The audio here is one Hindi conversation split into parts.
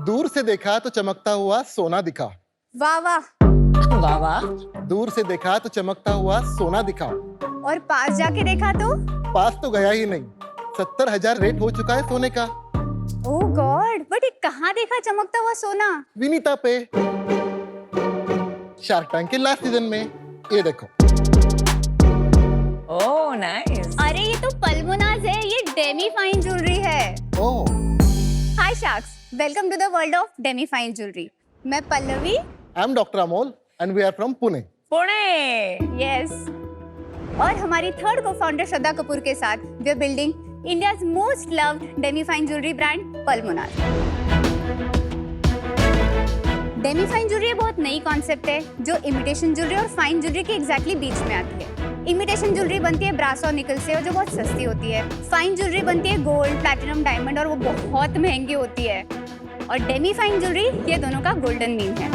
दूर से देखा तो चमकता हुआ सोना दिखा। वाह वाह। वाह वाह। दूर से देखा तो चमकता हुआ सोना दिखा। और पास जाके देखा तो? पास तो गया ही नहीं, 70,000 रेट हो चुका है सोने का। ओह गॉड, बट ये कहाँ देखा चमकता हुआ सोना? विनीता पे, शार्क टैंक के लास्ट सीजन में। ये देखो। Oh nice. अरे ये तो पल्मोनाज है, ये डेमी फाइन ज्वेलरी है। Oh. Hi sharks, welcome to the world of demi fine jewellery. मैं Pallavi. I am doctor Amol and we are from Pune. Pune. Yes. और हमारी third co founder Shraddha Kapoor के साथ we are building India's most loved demi fine jewellery brand Palmonas. डेमी फाइन ज्वेलरी बहुत नई कॉन्सेप्ट है जो इमिटेशन ज्वेलरी और फाइन ज्वेलरी के एग्जैक्टली बीच में आती है। इमिटेशन ज्वेलरी बनती है ब्रास और निकल से और जो बहुत सस्ती होती है। फाइन ज्वेलरी बनती है गोल्ड, प्लैटिनम, डायमंड और वो बहुत महंगी होती है। और डेमी फाइन ज्वेलरी ये दोनों का गोल्डन मीन है।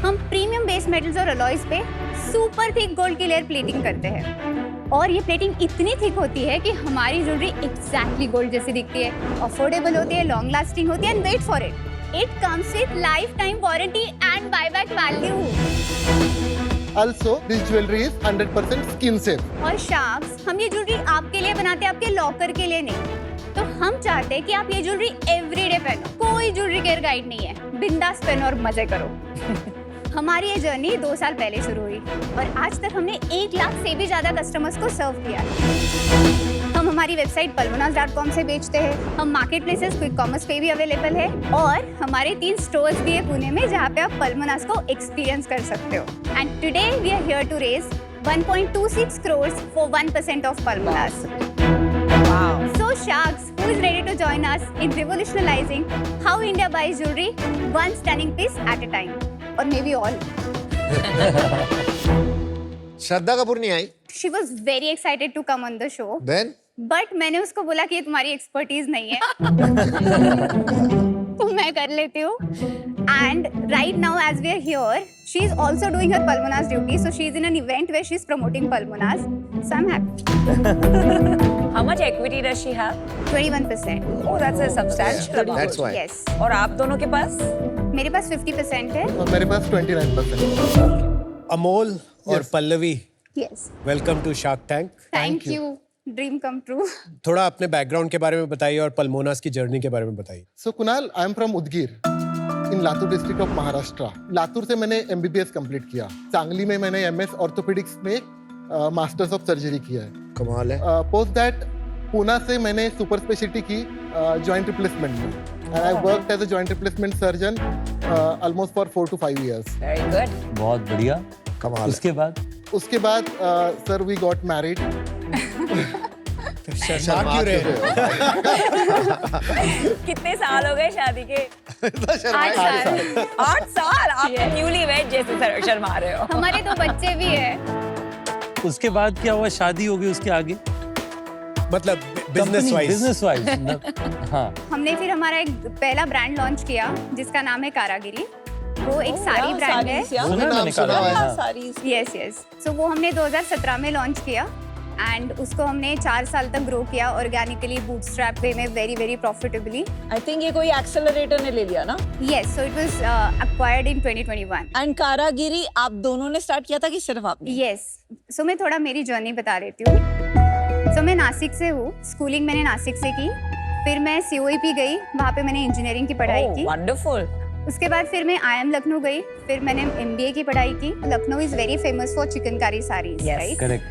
हम प्रीमियम बेस मेटल्स और अलॉयज पे सुपर थिक गोल्ड की लेयर प्लेटिंग करते हैं और ये प्लेटिंग इतनी थिक होती है कि हमारी ज्वेलरी एग्जैक्टली गोल्ड जैसी दिखती है, अफोर्डेबल होती है, लॉन्ग लास्टिंग होती है and wait for it, it comes with life time warranty and buyback value. Also, this jewelry is 100% skin safe. और शार्क्स, हम ये ज्वेलरी आपके लिए बनाते हैं, आपके लॉकर के लिए नहीं। तो हम चाहते हैं कि आप ये ज्वेलरी एवरीडे पहनो, कोई ज्वेलरी केयर गाइड नहीं है, बिंदास पहनो और मजे करो। हमारी ये जर्नी 2 साल पहले शुरू हुई और आज तक हमने 1 लाख से भी ज्यादा कस्टमर्स को सर्व किया। हम हमारी वेबसाइट palmonas.com से बेचते हैं। हम मार्केट प्लेसेस, क्विक कॉमर्स पे भी अवेलेबल है और हमारे 3 स्टोर्स भी है पुणे में जहाँ पे आप पल्मोनास को एक्सपीरियंस कर सकते हो। And today we are here to raise 1.26 crores for 1% of Palmonas. Wow. So sharks, who is ready to join us in revolutionizing how India buys jewelry one stunning piece at a time? Or maybe all. Shraddha Kapoor नहीं आई? She was very excited to come on the show. Then? But मैंने उसको बोला कि ये तुम्हारी एक्सपर्टीज नहीं है तो मैं कर लेती हूँ। And right now as we are here, she is also doing her Palmonas duty. So she is in an event where she is promoting Palmonas. So I'm happy. How much equity does she have? 21%. Oh, that's a substantial amount. That's why. Yes. और आप दोनों के पास? मेरे पास 50% है। और मेरे पास 29%। अमोल और Pallavi, Yes. Welcome to Shark Tank. Thank you. Dream come true. थोड़ा अपने बैकग्राउंड के बारे में बताइए और पल्मोनास की जर्नी के बारे में बताइए। So Kunal, I am from Udgir in Latur district of Maharashtra. Latur से मैंने MBBS कंप्लीट किया। सांगली में मैंने MS ऑर्थोपेडिक्स में मास्टर्स ऑफ सर्जरी किया है। कमाल है। पोस्ट दैट पूना से मैंने सुपर स्पेशलिटी की जॉइंट रिप्लेसमेंट में and I worked as a joint replacement surgeon almost for 4 to 5 years. Very good. बहुत बढ़िया। कमाल है। उसके बाद सर वी गॉट मैरिड। शर्मा क्यों रहे हो? कितने साल हो गए शादी के? 8 साल। 8 साल? आप न्यूली वेड जैसे शर्मा रहे हो। हमारे 2 बच्चे भी है। उसके बाद क्या हुआ? शादी हो गई, उसके आगे मतलब बिजनेस वाइज। हाँ। हमने फिर हमारा एक पहला ब्रांड लॉन्च किया जिसका नाम है कारागिरी। वो एक साड़ी ब्रांड है। सुना है मैंने कारागिरी। सारी। Yes yes. सो वो हमने 2017 में लॉन्च किया एंड उसको हमने 4 साल तक ग्रो किया ऑर्गेनिकली, बूटस्ट्रैप वे में, very very profitably. I think ये कोई एक्सेलरेटर ने ले लिया ना? Yes, so it was acquired in 2021। And Karagiri आप दोनों ने स्टार्ट किया था कि सिर्फ आपने? यस। सो मैं थोड़ा मेरी जर्नी बता देती हूँ। सो मैं नासिक से हूँ, स्कूलिंग मैंने नासिक से की, फिर मैं COEP गई, वहाँ पे मैंने इंजीनियरिंग की पढ़ाई की। वंडरफुल। उसके बाद फिर मैं IIM लखनऊ गई, फिर मैंने MBA की पढ़ाई की। Lucknow is very famous for chikankari saris, right? Correct.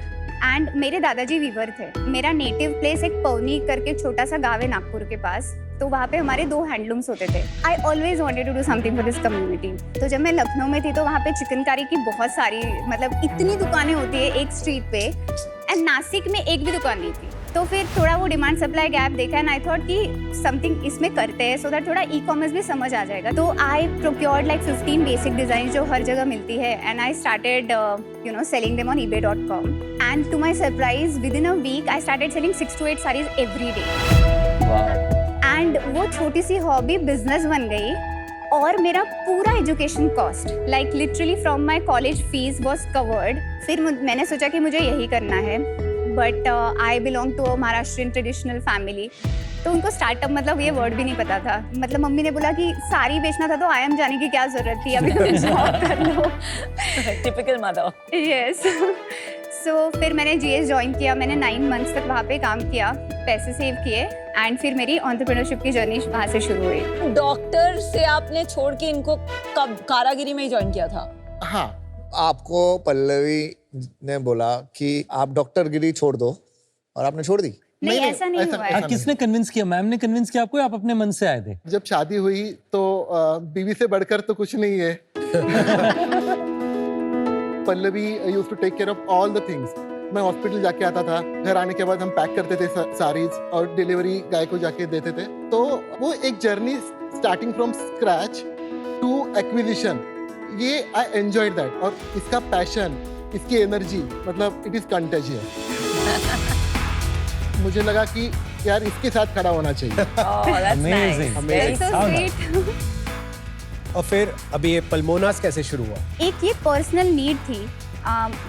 And मेरे दादाजी वीवर थे। मेरा नेटिव प्लेस एक पवनी करके छोटा सा गाँव है नागपुर के पास, तो वहाँ पे हमारे 2 हैंडलूम्स होते थे। I always wanted to do something for this community. तो जब मैं लखनऊ में थी तो वहाँ पे चिकनकारी की बहुत सारी, मतलब इतनी दुकानें होती है एक स्ट्रीट पे, एंड नासिक में एक भी दुकान नहीं थी। तो फिर थोड़ा वो डिमांड सप्लाई गैप देखा एंड आई थॉट कि समथिंग इसमें करते हैं सो दैट थोड़ा ई-कॉमर्स भी समझ आ जाएगा। तो I procured like 15 basic design जो हर जगह मिलती है and I started selling them on ebay.com and to my surprise within a week I started selling 6 to 8 saris every day. एंड वो छोटी सी हॉबी बिजनेस बन गई और मेरा पूरा education cost like literally from my college fees was covered. फिर मैंने सोचा कि मुझे यही करना है, but I belong to a Maharashtrian traditional family तो उनको स्टार्टअप मतलब ये वर्ड भी नहीं पता था। मतलब मम्मी ने बोला कि साड़ी बेचना था तो आयम जाने की क्या जरूरत थी, अभी तुम जॉब कर लो। Typical mother. यस। सो फिर मैंने जीएस ज्वाइन किया, मैंने 9 मंथ्स तक वहाँ पे काम किया, पैसे सेव किए एंड फिर मेरी एंटरप्रेन्योरशिप की जर्नी वहाँ से शुरू हुई। डॉक्टर से आपने छोड़ के इनको कब कारागिरी में ही ज्वाइन किया था? हाँ, आपको पल्लवी ने बोला कि आप डॉक्टर गिरी छोड़ दो और आपने छोड़ दी। नहीं, ऐसा नहीं हुआ है। किसने कन्विंस किया? मैम ने कन्विंस किया आपको या आप अपने मन से आए थे? जब शादी हुई तो बीवी से बढ़कर तो कुछ नहीं है। Pallavi used to take care of all the things. मैं हॉस्पिटल जाके आता था, घर आने के बाद हम पैक करते थे साड़ीज और डिलीवरी गाय को जाके देते थे। तो वो एक journey starting from scratch to acquisition, ये आई एंजॉयड दैट। और इसका पैशन, इसकी एनर्जी, मतलब इट इज कंटेजियस। मुझे लगा कि यार इसके साथ खड़ा होना चाहिए। Oh, that's Amazing. nice. That's so How sweet. और फिर अभी ये पल्मोनास कैसे शुरू हुआ? एक ये पर्सनल नीड थी।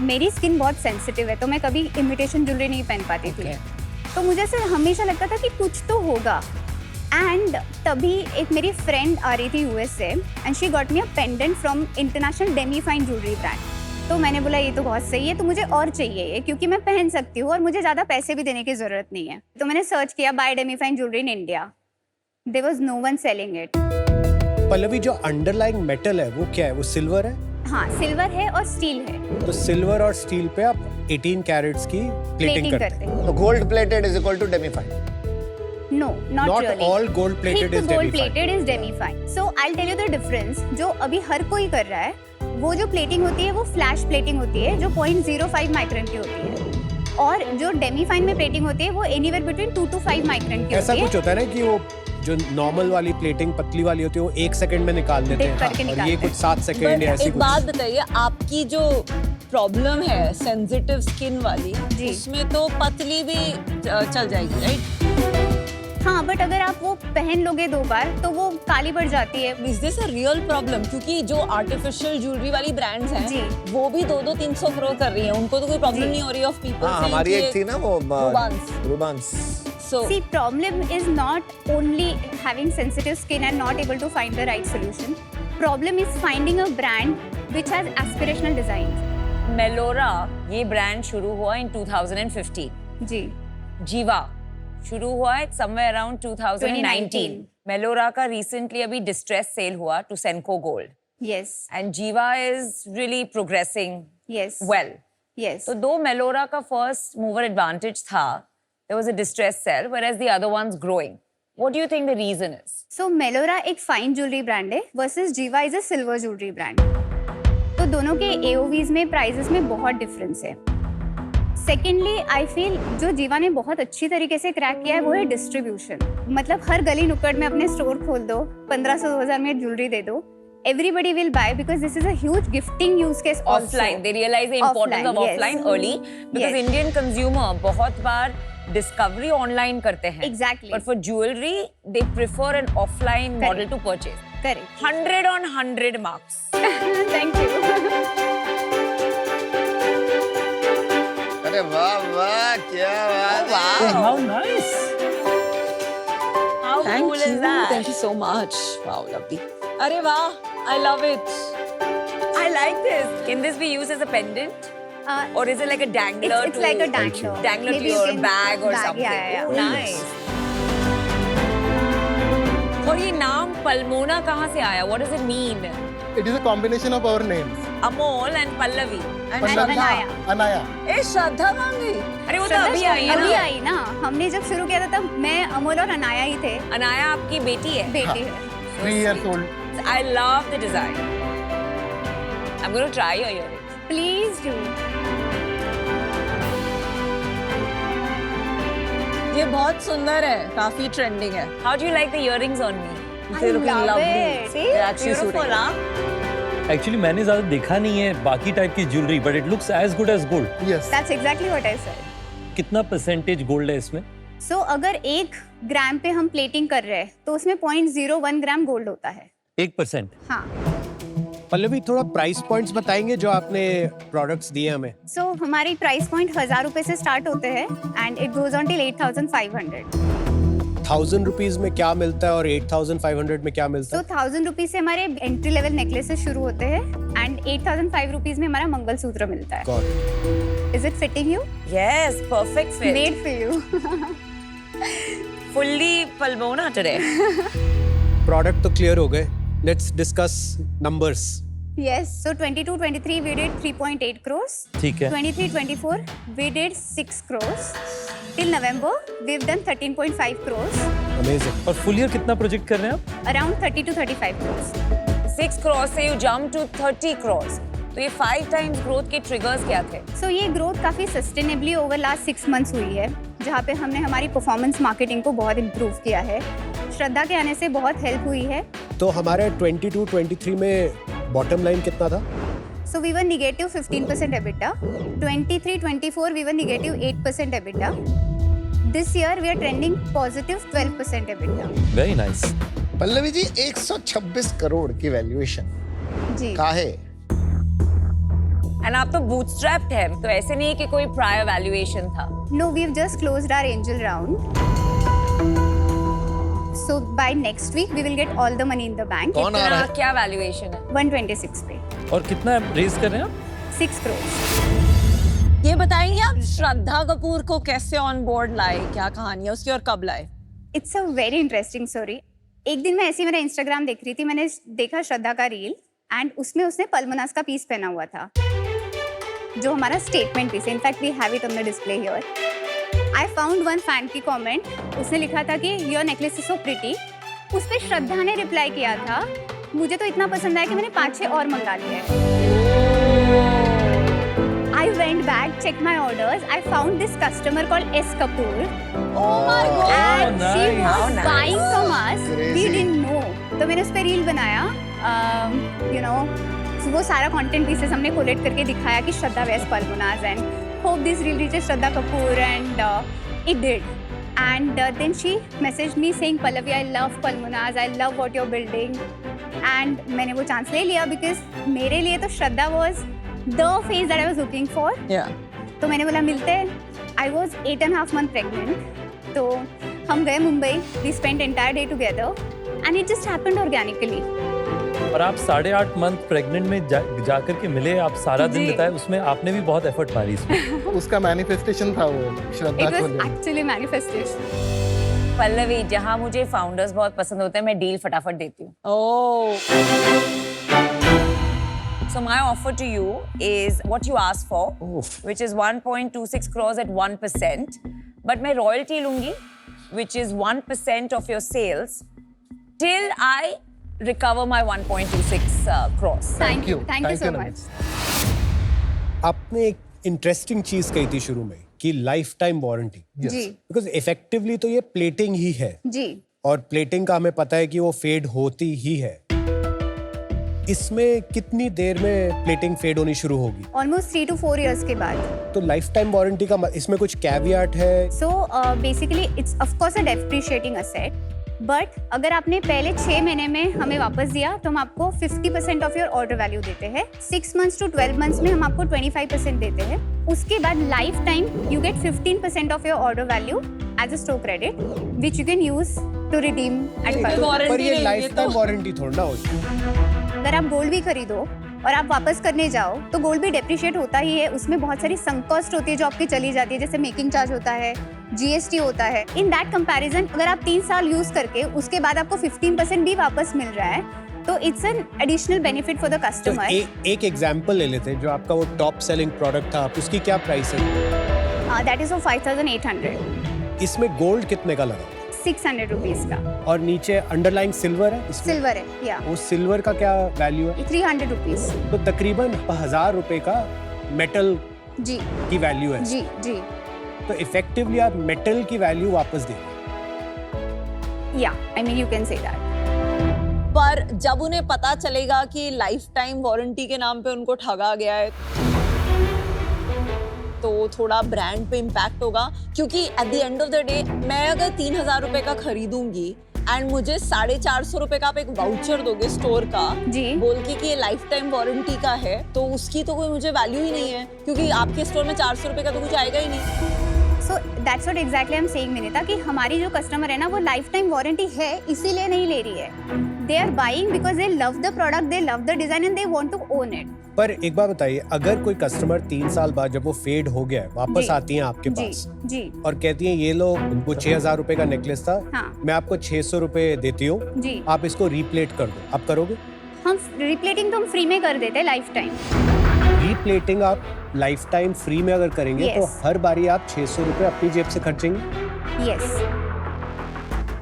मेरी स्किन बहुत सेंसिटिव है, तो मैं कभी इमिटेशन ज्वेलरी नहीं पहन पाती थी। तो मुझे ऐसे हमेशा लगता था कि कुछ तो होगा। एंड तभी एक मेरी फ्रेंड आ रही थी यूएस से and she got me a pendant from international Demi fine jewellery brand. तो मैंने बोला ये तो बहुत सही है, तो मुझे और चाहिए ये, क्योंकि मैं पहन सकती हूँ और मुझे ज़्यादा पैसे भी देने की ज़रूरत नहीं है। तो मैंने सर्च किया buy demi fine jewellery in India. There was no one selling it. Pallavi, जो अंडरलाइंग मेटल है वो क्या है? वो सिल्वर है? हाँ, सिल्वर है और स्टील है। तो सिल्वर और स्टील पे आप 18 कैरेट्स की प्लेटिंग करते हैं। तो gold plated is equal to demi fine. No, not Not really. all gold plated is gold demi-fine. plated is demi-fine. So I'll tell you the difference. जो अभी हर कोई कर रहा है, वो जो प्लेटिंग होती है वो फ्लैश प्लेटिंग होती है, जो 0.05 माइक्रोन की होती है। और जो डेमी-फाइन में प्लेटिंग होती है वो एनीवेयर बिटवीन 2 to 5 माइक्रोन की ऐसा होती कुछ है। होता है ना कि वो जो नॉर्मल वाली प्लेटिंग पतली वाली होती है वो 1 सेकंड में निकाल देते Dip करके हैं, और निकालते ये हैं। कुछ 7 सेकंड या ऐसी एक कुछ। बात बताइए, आपकी जो प्रॉब्लम है सेंसिटिव स्किन वाली, जी। उसमें तो पतली भी चल जाएगी, राइट? हाँ, बट अगर आप वो पहन लोगे 2 बार तो वो काली पड़ जाती है। Is this a real problem? क्योंकि जो आर्टिफिशियल ज्वेलरी वाली ब्रांड्स जी। हैं वो भी 200-300 करोड़ कर रही हैं, उनको तो कोई प्रॉब्लम नहीं हो रही ऑफ पीपल। हाँ, हमारी एक थी ना वो रूबांस। So See, problem is not only having sensitive skin and not able to find the right solution. Problem is finding a brand which has aspirational designs. Melorra ये ब्रांड शुरू हुआ इन 2015। जी। जीवा शुरू हुआ है समवेयर अराउंड 2019। मेलोरा का रिसेंटली अभी डिस्ट्रेस सेल हुआ to Senco gold Yes. And Giva is really progressing Yes. Well. Yes. तो दो मेलोरा का फर्स्ट मूवर एडवांटेज था, there was a distress sell, whereas the other one's growing. What do you think the reason is? So Melorra एक फाइन ज्वेलरी ब्रांड है वर्सेस जीवा is a silver jewellery brand. तो दोनों के एओवीज में प्राइसेस में बहुत डिफरेंस है। सेकेंडली आई फील जो जीवा ने बहुत अच्छी तरीके से क्रैक किया है वो है डिस्ट्रीब्यूशन। मतलब हर गली नुक्कड़ में अपने स्टोर खोल दो, 1500-2000 में ज्वेलरी दे दो, everybody will buy because this is a huge gifting use case also. Offline, they realize the importance Offline, of yes. offline early because Yes. Indian consumer बहुत बार discovery online करते हैं. Exactly. But for jewelry, they prefer an offline model to purchase. Correct. 100 on 100 marks. Thank you. अरे वाह वाह, क्या बात है। Wow. How nice. How cool is that? Thank you so much. Wow, lovely. अरे वाह, I love it. I like this. Can this be used as a pendant? Or is it like a dangler? It's like a dangler. Dangler to Maybe you your can- bag or something. Yeah. Oh, nice. और ये नाम पल्मोना कहाँ से आया? What does it mean? It is a combination of our names. Amol and Pallavi. And Anaya. Anaya. ए श्रद्धा कहाँ गई? अरे वो तो अभी आई है अभी ना? आई ना। हमने जब शुरू किया था तब मैं अमोल और अनाया ही थे। अनाया आपकी बेटी है? बेटी है। 3 years old. I love the design. I'm going to try your earrings. Please do. ये बहुत सुंदर है, काफी ट्रेंडिंग है। How do you like the earrings on me? I love it. See? They're actually suiting. Actually मैंने ज्यादा देखा नहीं है बाकी टाइप की jewellery, but it looks as good as gold. Yes. That's exactly what I said. कितना परसेंटेज गोल्ड है इसमें? So अगर 1 ग्राम पे हम प्लेटिंग कर रहे हैं तो उसमें 0.01 ग्राम गोल्ड होता है। 1%. हाँ। पल्लवी, थोड़ा प्राइस पॉइंट्स बताएंगे जो आपने प्रोडक्ट्स दिए हमें? So हमारी प्राइस पॉइंट 1000 रुपए से स्टार्ट होते हैं and it goes on till 8500। 1000 rupees में क्या मिलता है और 8500 में क्या मिलता तो 1000 रुपीज से हमारे एंट्री लेवल नेकलेसेस शुरू होते हैं एंड 8005 रुपीज में हमारा मंगलसूत्र मिलता है. है? Is it fitting you? Yes, perfect fit. Made for you. Fully Palmona today. Product तो क्लियर हो गए. Let's discuss numbers. Yes, so 22-23 we did 3.8 crores. ठीक है. 23-24 we did 6 crores. Till November we've done 13.5 crores. Amazing. और फुल ईयर कितना प्रोजेक्ट कर रहे हैं आप? Around 30 to 35 crores. 6 crores से you jump to 30 crores. तो ये 5 times growth के triggers क्या थे? So ये growth काफी sustainably over last 6 months हुई है, जहाँ पे हमने हमारी performance marketing को बहुत improve किया है. श्रद्धा के आने से बहुत help हुई है. तो हमारे 22-23 में बॉटम लाइन कितना था? So we were negative 15% EBITDA. 23-24 we were negative 8% EBITDA. This year we are trending positive 12% EBITDA. Very nice. Pallavi ji 126 crore की वैल्यूएशन जी. काहे? And आप तो bootstrapped है, तो ऐसे नहीं है कि कोई prior valuation था. No, we've just closed our angel round. So by next week we will get all the money in the bank. कौन आ रहा है? क्या valuation है? 126 पे. और कितना रेज कर रहे हैं आप? 6 crores. ये बताएंगे आप श्रद्धा कपूर को कैसे ऑन बोर्ड लाए, क्या कहानी है उसकी और कब लाए? It's a very interesting story. एक दिन मैं ऐसे ही मेरा इंस्टाग्राम देख रही थी, मैंने देखा श्रद्धा का रील एंड उसमें उसने पल्मोनास का पीस पहना हुआ था, जो हमारा स्टेटमेंट पीस है. In fact we have it on the display here. I found one fan की कमेंट, उसने लिखा था कि your necklace is so pretty. उस पर श्रद्धा ने रिप्लाई किया था, मुझे तो इतना पसंद आया कि मैंने 5-6 और मंगा लिए. I went back, checked my orders. I found this customer called S. Kapoor. Oh my God! And she nice. was How nice. buying from us. We Crazy. didn't know. तो मैंने उस पर रील बनाया. You know, वो सारा कंटेंट पीसेस हमने कोलेट करके दिखाया कि श्रद्धा wears Palmonas and hope this reel reaches Shraddha Kapoor and it did. And then she messaged me saying, Pallavi, I love Palmonas. I love what you're building. And मैंने वो चांस ले लिया because मेरे लिए तो श्रद्धा was the face that I was looking for. Yeah. तो मैंने बोला मिलते हैं. I was 8.5 months pregnant. तो हम गए Mumbai. We spent entire day together and it just happened organically. और आप 8.5 मंथ प्रेग्नेंट में जाकर के मिले, आप सारा दिन जी. बिताए, उसमें आपने भी बहुत एफर्ट मारी इसमें. उसका मैनिफेस्टेशन था वो श्रद्धा It को was लेकर. actually manifestation. पल्लवी, जहाँ मुझे founders बहुत पसंद होते हैं, मैं डील फटाफट देती हूँ. Oh. So my offer to you is what you asked for, which is 1.26 crores at 1%. But मैं royalty लूँगी, which is 1% of your sales, till I recover my 1.26 crores. Thank you. Thank you Thank so you, much. आपने एक इंटरेस्टिंग चीज कही थी शुरू में कि लाइफ टाइम वारंटी. जी. बिकॉज इफेक्टिवली तो ये प्लेटिंग ही है जी. और प्लेटिंग का हमें पता है कि वो फेड होती ही है. इसमें कितनी देर में प्लेटिंग फेड होनी शुरू होगी? Almost 3 to 4 years के बाद. तो लाइफ टाइम वारंटी का इसमें कुछ कैवियाट है? So basically it's of course a depreciating asset. But अगर आपने पहले 6 महीने में हमें वापस दिया तो हम आपको 50% ऑफ योर ऑर्डर वैल्यू देते हैं. 6 months to 12 months में हम आपको 25% देते हैं. उसके बाद life time you get 15% off your order value as a store credit which you can use to redeem at पर ये लाइफ टाइम वारंटी थोड़ा ना होती. अगर आप गोल्ड भी खरीदो और आप वापस करने जाओ तो गोल्ड भी डेप्रिशिएट होता ही है. उसमें बहुत सारी संक कॉस्ट होती है जो आपकी चली जाती है, जैसे मेकिंग चार्ज होता है, जीएसटी होता है. इन दैट कंपैरिजन अगर आप 3 साल यूज करके उसके बाद आपको 15% भी वापस मिल रहा है तो it's an additional benefit for the तो कस्टमर. एक एग्जांपल ले लेते हैं. जो आपका वो टॉप सेलिंग प्रोडक्ट था, उसकी क्या प्राइस है? That is 5800. इसमें गोल्ड कितने का लगा? 600 रुपीज का. और नीचे अंडरलाइंग सिल्वर है इसमें? सिल्वर है. या वो सिल्वर का क्या वैल्यू है? 300 रुपीज. तो तकरीबन 1000 रुपए का मेटल जी की वैल्यू है. जी जी. तो इफेक्टिवली आप मेटल की वैल्यू वापस देंगे. या I mean you can say that. पर जब उन्हें पता चलेगा कि लाइफ टाइम वारंटी के नाम पे उनको ठगा गया है तो थोड़ा ब्रांड पे इम्पैक्ट होगा. क्योंकि at the end of the day मैं अगर 3000 रुपए का खरीदूंगी एंड मुझे 450 रुपए का आप एक वाउचर दोगे स्टोर का जी. बोल के कि ये लाइफ टाइम वारंटी का है, तो उसकी तो कोई मुझे वैल्यू ही नहीं है क्योंकि आपके स्टोर में 400 रुपए का तो कुछ आएगा ही नहीं. So that's what exactly I am saying Vinita कि हमारी जो कस्टमर है ना वो लाइफ टाइम वारंटी है इसीलिए नहीं ले रही है. They are buying because they love the product, they love the design and they want to own it. पर एक बात बताइए, अगर कोई कस्टमर 3 साल बाद जब वो फेड हो गया है वापस जी, आती हैं आपके जी पास जी और कहती हैं ये लो, उनको 6,000 रुपए का नेकलेस था, हाँ मैं आपको 600 रुपए देती हूँ, जी. आप इसको रिप्लेट कर दो, आप करोगे? हम रिप्लेटिंग तो हम फ्री में कर देते हैं लाइफ टाइम. रिप्लेटिंग आप लाइफ टाइम फ्री में अगर करेंगे Yes. तो हर बारी आप 600 रुपए अपनी जेब से खर्चेंगे? यस.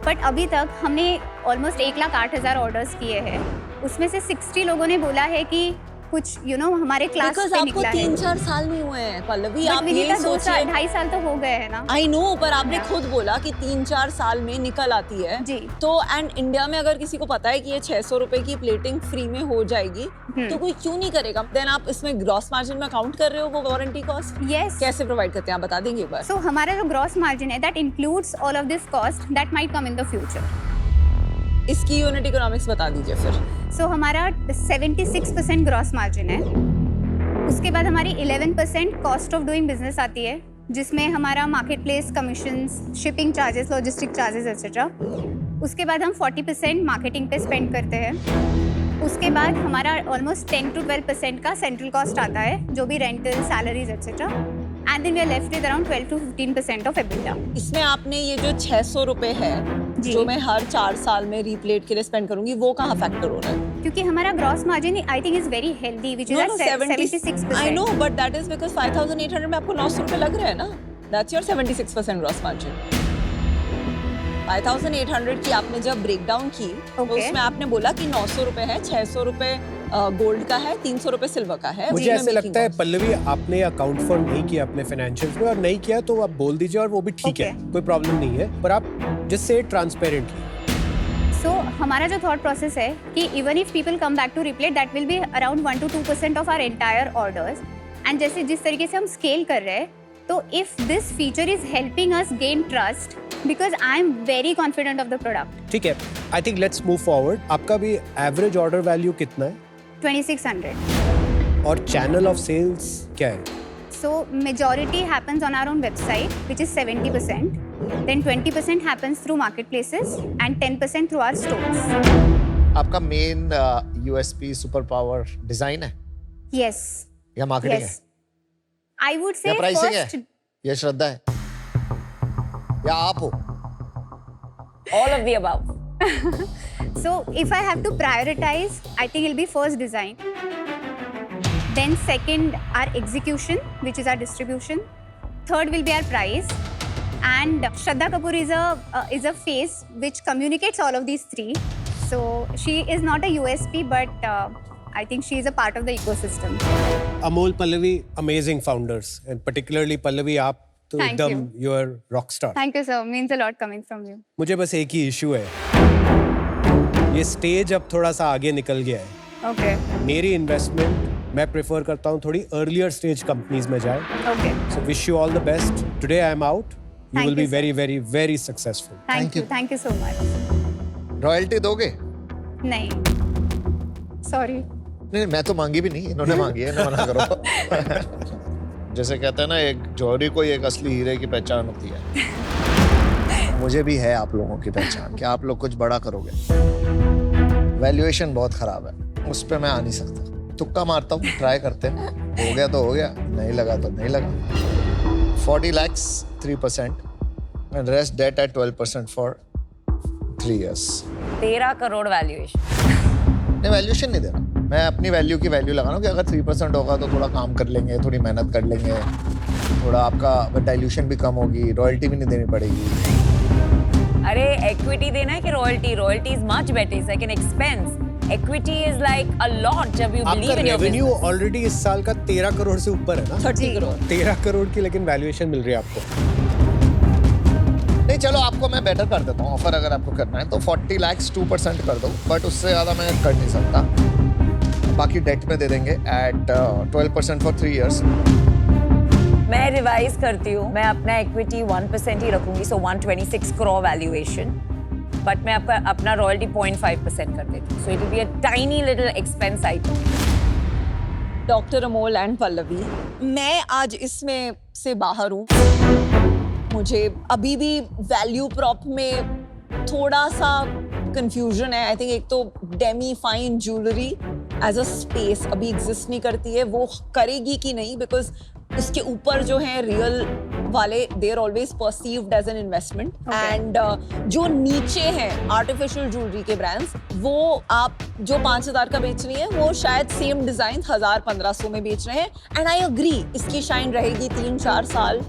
बट अभी तक हमने ऑलमोस्ट 1,08,000 ऑर्डर्स किए हैं. उसमें से 60 लोगों ने बोला है कि कुछ हमारे क्लास बिकॉज से आपको निकला है. 3-4 साल नहीं हुए हैं पल्लवी. बट आप ये विनीता 2 साल सोचिए, 2.5 साल तो हो गए हैं ना. आई नो, पर आपने Yeah. खुद बोला कि 3-4 साल में निकल आती है. जी. तो एंड इंडिया में अगर किसी को पता है कि ये 600 रुपए की प्लेटिंग फ्री में हो जाएगी तो कोई क्यों नहीं करेगा? देन आप इसमें ग्रॉस मार्जिन में काउंट कर रहे हो वो वारंटी कॉस्ट? यस. कैसे प्रोवाइड करते हैं आप बता देंगे एक बार? सो हमारा जो ग्रॉस मार्जिन है that includes all of this cost that might come in the future. इसकी यूनिट इकोनॉमिक्स बता दीजिए फिर. सो हमारा 76% ग्रॉस मार्जिन है. उसके बाद हमारी 11% कॉस्ट ऑफ डूइंग बिजनेस आती है जिसमें हमारा market place commissions, shipping charges, logistic charges etcetera. उसके बाद हम 40% मार्केटिंग पे स्पेंड करते हैं. उसके बाद हमारा ऑलमोस्ट 10 to 12% का सेंट्रल कॉस्ट आता है जो भी rental, salaries etcetera. And then we are left with around 12 to 15% of EBITDA. इसमें आपने ये जो 600 रुपए है जी. जो मैं हर 4 साल में रीप्लेट के लिए स्पेंड करूंगी वो कहाँ फैक्टर हो रहा है? क्योंकि हमारा gross margin I think is very healthy which is 76%. I know, but that is because 5,800 में आपको 900 रुपए लग रहे हैं ना. That's your 76% gross margin. 5,800 की आपने जब ब्रेक डाउन की तो Okay. उसमें आपने बोला कि 900 रुपए है, 600 रुपए गोल्ड का है, 300 रुपए सिल्वर का है. मुझे ऐसे लगता है पल्लवी आपने अकाउंट फॉर नहीं किया अपने फाइनेंशियल्स में, और नहीं किया तो आप बोल दीजिए और वो भी ठीक है, Okay. कोई प्रॉब्लम नहीं है, पर आप जस्ट से ट्रांसपेरेंटली. सो हमारा जो थॉट प्रोसेस है कि even if people come back to replate that will be around 1 to 2% of our entire orders. And जैसे जिस तरीके से हम स्केल कर रहे हैं तो if this feature is helping us gain trust because I am very confident of the product. ठीक है, I think let's move forward. आपका भी एवरेज ऑर्डर वैल्यू कितना है 2600. और चैनल ऑफ सेल्स क्या है? So majority happens on our own website, which is 70%. Then 20% happens through marketplaces and 10% through our stores. आपका main USP super power design है Yes. या मार्केटिंग Yes. I would है say या प्राइसिंग first. है या श्रद्धा है या आप हो? All of the above. So if I have to prioritize, I think it'll be first design. Then second, our execution, which is our distribution. Third will be our price. And Shraddha Kapoor is a face which communicates all of these three. So she is not a USP, but I think she is a part of the ecosystem. Amol, Pallavi, amazing founders, and particularly Pallavi, आप तो Thank एकदम you. you are rock star. Thank you, sir. Means a lot coming from you. मुझे बस एक ही इशू है, ये स्टेज अब थोड़ा सा आगे निकल गया है. Okay. मेरी इन्वेस्टमेंट मैं प्रेफर करता हूँ थोड़ी अर्लियर स्टेज कंपनीज में जाए. Okay. So wish you all the best. Today I am out. You Thank will be you, sir. very, very, very successful. Thank you. Thank you so much. Royalty दोगे? नहीं. Sorry. नहीं, मैं तो मांगी भी नहीं, इन्होंने मांगी है, ना मना करो. जैसे कहते हैं ना, एक जौहरी को एक असली हीरे की पहचान होती है. मुझे भी है आप लोगों की पहचान कि आप लोग कुछ बड़ा करोगे. वैल्यूएशन बहुत खराब है, उस पर मैं आ नहीं सकता. तुक्का मारता हूँ, ट्राई करते हैं, हो गया तो हो गया, नहीं लगा तो नहीं लगा. 40 lakhs 3% and rest debt at 12% for 3 years. 13 crore valuation. नहीं, वैल्यूएशन नहीं दे रहा, मैं अपनी वैल्यू की वैल्यू लगा रहा हूँ कि अगर 3% होगा तो थोड़ा काम कर लेंगे, थोड़ी मेहनत कर लेंगे, थोड़ा आपका डाइल्यूशन भी कम होगी, रॉयल्टी भी नहीं देनी पड़ेगी. अरे equity देना है कि royalty? Royalty is much better. It's like an expense. Equity is like a lot जब you आपका believe in your revenue business. Already इस साल का 13 करोड़ से ऊपर है ना? 30 करोड़. 13 करोड़ की लेकिन वैल्यूएशन मिल रही है आपको. नहीं, चलो आपको मैं बेटर कर देता हूँ. ऑफर अगर आपको करना है तो 40 lakhs 2% कर दो, बट उससे ज़्यादा मैं कर नहीं सकता. बाकी डेट में दे देंगे at 12% for 3 years. मैं रिवाइज करती हूँ, मैं अपना इक्विटी 1% ही रखूंगी, सो 126 crore वैल्यूएशन, बट मैं आपका अपना रॉयल्टी 0.5% कर देती हूँ, so it will be a tiny little expense item. Doctor Amol and Pallavi, मैं आज इसमें से बाहर हूँ मुझे अभी भी वैल्यू प्रॉप में थोड़ा सा कंफ्यूजन है। आई थिंक एक तो demi fine jewellery as a space अभी एग्जिस्ट नहीं करती है, वो करेगी कि नहीं, बिकॉज उसके ऊपर जो है रियल वाले they are always perceived as an investment. And जो नीचे हैं आर्टिफिशियल ज्वेलरी के ब्रांड्स, वो आप जो 5,000 का बेच रही है वो शायद सेम डिजाइन 1,000-1,500 में बेच रहे हैं। एंड आई अग्री इसकी शाइन रहेगी 3-4 साल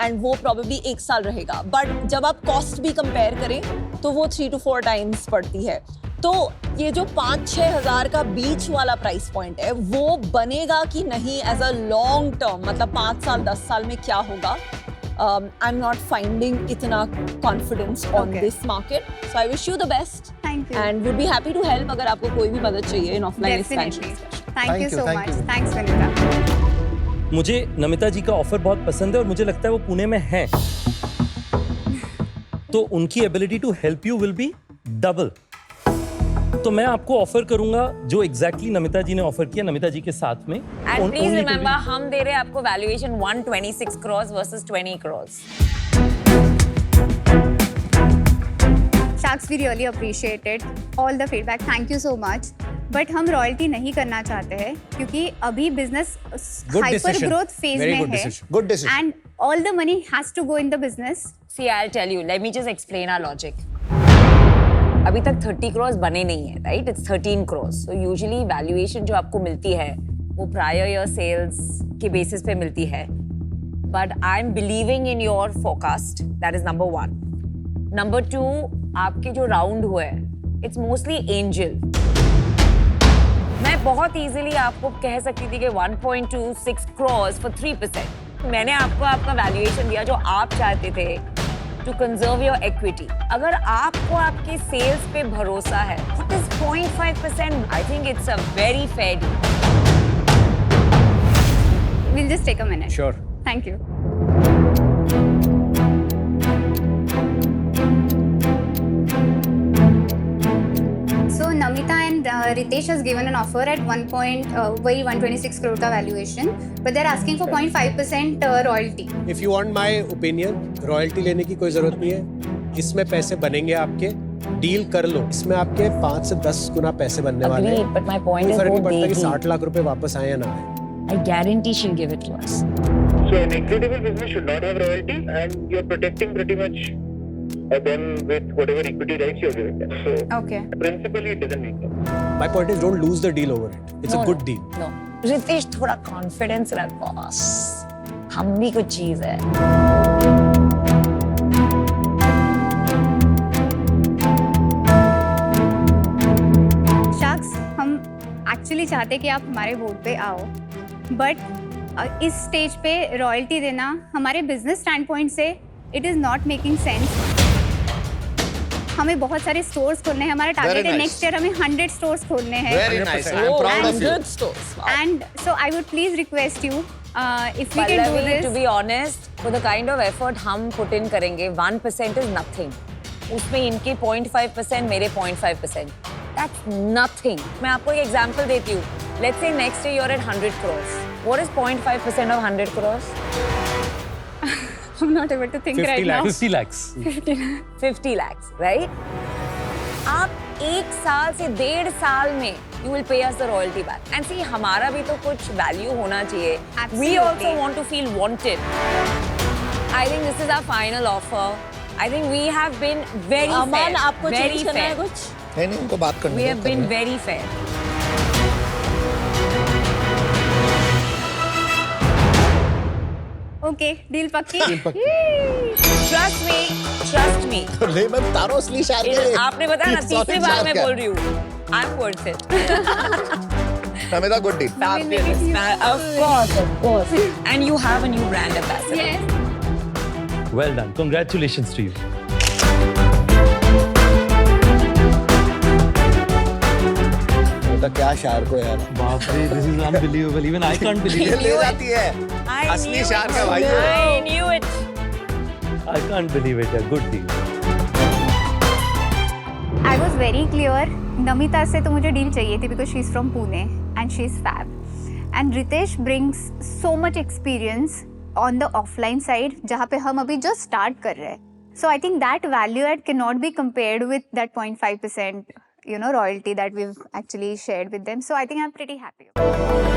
एंड वो प्रॉबेबली 1 साल रहेगा, बट जब आप कॉस्ट भी कंपेयर करें तो वो 3 to 4 टाइम्स पड़ती है। तो ये जो 5-6 हज़ार का बीच वाला प्राइस पॉइंट है वो बनेगा कि नहीं एज अ लॉन्ग टर्म, मतलब 5 साल 10 साल में क्या होगा, आई एम नॉट फाइंडिंग इतना confidence on this market. So I wish you the best Thank you. And would be happy to help अगर आपको कोई भी मदद चाहिए in offline expansion. Thank you so Thank much. you. Thanks, Vanita. मुझे नमिता जी का ऑफर बहुत पसंद है और मुझे लगता है वो पुणे में हैं। तो उनकी ability to help you will be double. तो मैं आपको ऑफर करूंगा जो एग्जैक्टली नमिता जी ने ऑफर किया नमिता जी के साथ में। एंड प्लीज रिमेंबर हम दे रहे हैं आपको valuation 126 crores versus 20 crores। Sharks, we really appreciated all the feedback. Thank you so much. But हम रॉयल्टी नहीं करना चाहते हैं क्योंकि अभी बिजनेस हाइपर ग्रोथ फेज में है। Good decision. And all the money has to go in the business. See, I'll tell you. Let me just explain our logic. अभी तक 30 crores बने नहीं है, right? It's 13 crores. So usually valuation जो आपको मिलती है वो prior year sales के basis पे मिलती है. But I'm believing in your forecast. That is number 1. Number 2, आपके जो round हुए हैं, it's mostly angel. मैं बहुत easily आपको कह सकती थी कि 1.26 crores for 3%. मैंने आपको आपका valuation दिया जो आप चाहते थे to conserve your equity. अगर आपको आपके sales पे भरोसा है, what is 0.5%? I think it's a very fair deal. We'll just take a minute. Sure. Thank you. So Namita and Ritesh has given an offer at 126 crore का valuation, but they're asking for 0.5% royalty. If you want my opinion, royalty लेने की कोई जरूरत नहीं है। इसमें पैसे बनेंगे आपके, डील कर लो। इसमें आपके 5 से 10 गुना पैसे बनने वाले हैं। Agreed, but my point कोई is फर्क वो नहीं पड़ता कि देगी। 60 लाख रुपए वापस आए या ना आए। I guarantee she'll give it to us. So an equitable business should not have royalty, and you're protecting pretty much them with whatever equity rights you're giving them. So Okay. principally, it doesn't make sense. My point is, don't lose the deal over it. It's a good deal. No. Ritesh थोड़ा कॉन्फिडेंस रख बॉस, हम भी कुछ चीज है। Sharks, हम एक्चुअली चाहते कि आप हमारे बोर्ड पे आओ, बट इस स्टेज पे रॉयल्टी देना हमारे बिजनेस स्टैंड पॉइंट से it is not making sense. हमें बहुत सारे स्टोर्स खोलने हैं, हमारा टारगेट है nice. नेक्स्ट ईयर हमें 100 स्टोर्स खोलने हैं। Very nice. I'm proud of you. Good stores. Wow. And so I would please request you if we can do Pallavi, to this. be honest, for the kind of effort हम put in करेंगे, 1% is nothing. उसमें इनके 0.5%, मेरे 0.5%. That's nothing. मैं आपको एक example देती हूँ. Let's say next year you're at 100 crores. What is 0.5% of 100 crores? I'm not able to think 50 right now. 50 lakhs. 50 lakhs, right? आप 1 साल से 1.5 साल में you will pay us the royalty back. And see, हमारा भी तो कुछ value होना चाहिए. We Absolutely. also want to feel wanted. I think this is our final offer. I think we have been very Aman, fair. आपको very चेंज करना है fair. कुछ? नहीं उनको बात करनी We है, have कर been रहे हैं। very fair. ओके, डील पक्की। Trust me, trust me. तो ले मैं तारो असली शायर के आपने बताया ना, 100 तीसरी बार शायर मैं क्या? बोल रही हूँ. I'm worth it. Namita good deal. Fabulous. Of course. And you have a new brand ambassador. Yes. Well done. Congratulations to you. Namita क्या शायर को यार। बाप रे, this is unbelievable. Even I can't believe ये it. ले जाती है। I असली knew शायर it. का भाई है। I knew it. I can't believe it. A good deal. I was very clear. Namita से तो मुझे डील चाहिए थी because she's from Pune and she's fab. And Ritesh brings so much experience on the offline side जहाँ पे हम अभी जस्ट स्टार्ट कर रहे हैं. So I think that value add can not be compared with that 0.5% royalty that we actually shared with them. So I think I am pretty happy.